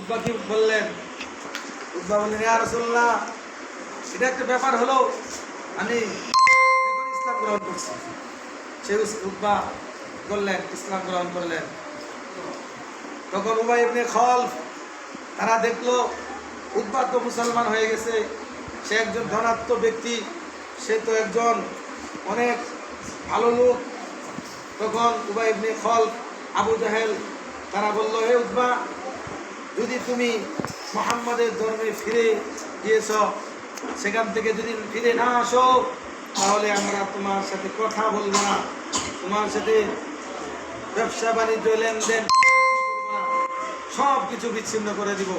Utba কি বললেন? Utba বললেন, ইয়া রাসূলুল্লাহ, এটা একটা ব্যাপার হলো, আমি এখন ইসলাম গ্রহণ করছি। সেই উতবা বললেন, ইসলাম গ্রহণ করলেন। তখন উবাই ইবনে খলফ তারা দেখলো উতবা তো মুসলমান হয়ে গেছে, সে একজন ধনাত্ম ব্যক্তি, সে তো একজন অনেক ভালো লোক। তখন উবাই ইবনে খলফ, আবু জাহেল তারা বলল, হে উতবা, যদি তুমি মুহাম্মাদের ধর্মে ফিরে গিয়েছ, সেখান থেকে যদি ফিরে না আসো, তাহলে আমরা তোমার সাথে কথা বলবো না, তোমার সাথে ব্যবসা বাণিজ্য লেনদেন সব কিছু বিচ্ছিন্ন করে দিব।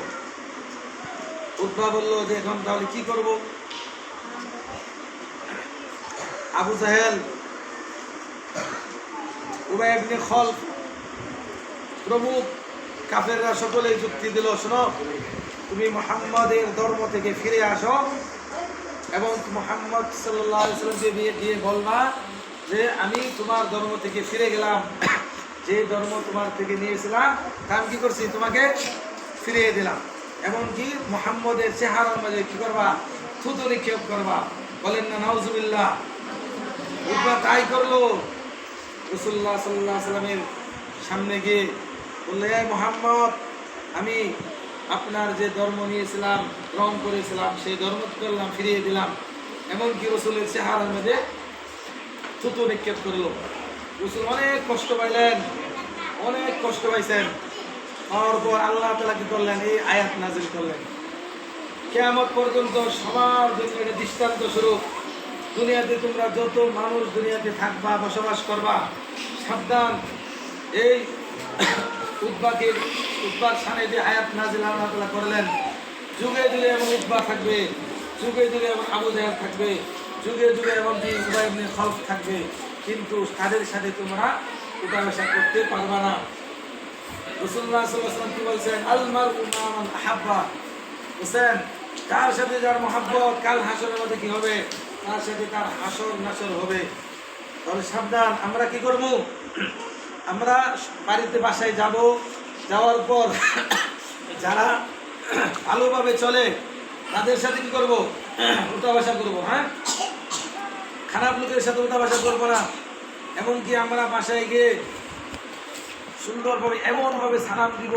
উতবা বলল যে এখন তাহলে কি করব? আবু জাহেল, উবাই ইবনে খলফ প্রমুখ কাফেররা সকলেই যুক্তি দিল, শোনো, তুমি মুহাম্মাদের ধর্ম থেকে ফিরে আসো এবং মুহাম্মদ সাল্লাল্লাহু আলাইহি ওয়াসাল্লামকে দিয়ে বলবা যে আমি তোমার ধর্ম থেকে ফিরে গেলাম, যে ধর্ম তোমার থেকে নিয়েছিলাম তা আমি কি করছি, তোমাকে ফিরিয়ে দিলাম। এমনকি মুহাম্মদের চেহারার মাঝে কি করবা, থুতু নিক্ষেপ করবা। বলেন না নাউজুবিল্লাহ। উতবা তাই করলো। রাসূলুল্লাহ সাল্লাল্লাহু আলাইহি ওয়াসাল্লামের সামনে গিয়ে বললে, হে মুহাম্মদ, আমি আপনার যে ধর্ম নিয়েছিলাম, গ্রহণ করেছিলাম, সেই ধর্ম করলাম, ফিরিয়ে দিলাম। এমনকি রসুলের চেহারার মধ্যে থুতু নিক্ষেপ করলো। রসুল অনেক কষ্ট পাইলেন, অনেক কষ্ট পাইছেন। হওয়ার পর আল্লাহ তাআলা কি করলেন, এই আয়াত নাযিল করলেন, কিয়ামত পর্যন্ত সবার জন্য এটা দৃষ্টান্ত স্বরূপ। দুনিয়াতে তোমরা যত মানুষ দুনিয়াতে থাকবা, বসবাস করবা, সাবধান। এই উতবার সামনে যে আয়াত নাযিল আল্লাহ তাআলা করলেন, যুগে যুগে এমন উতবা থাকবে, যুগে যুগে এমন আবু জাহেল থাকবে, যুগে যুগে এমন উবাই ইবনে খলফ থাকবে, কিন্তু তাদের সাথে তোমরা উঠা-বসা করতে পারবা না। রাসূলুল্লাহ সাল্লাল্লাহু আলাইহি ওয়াসাল্লাম কি বলছেন, আল মারউ মা মান আহাব্বা, বুঝছেন, তার সাথে যার মহব্বত, কাল হাসরের মধ্যে কি হবে, তার সাথে তার হাসর নাসর হবে। তাহলে সাবধান। আমরা কি করব? আমরা বাড়িতে বাসায় যাব, যাওয়ার পর যারা ভালোভাবে চলে তাদের সাথে কি করব, উঠা-বসা করবো। হ্যাঁ, খারাপ লোকের সাথে উঠা-বসা করবো না। এমনকি আমরা বাসায় গিয়ে সুন্দরভাবে এমনভাবে সালাম দিব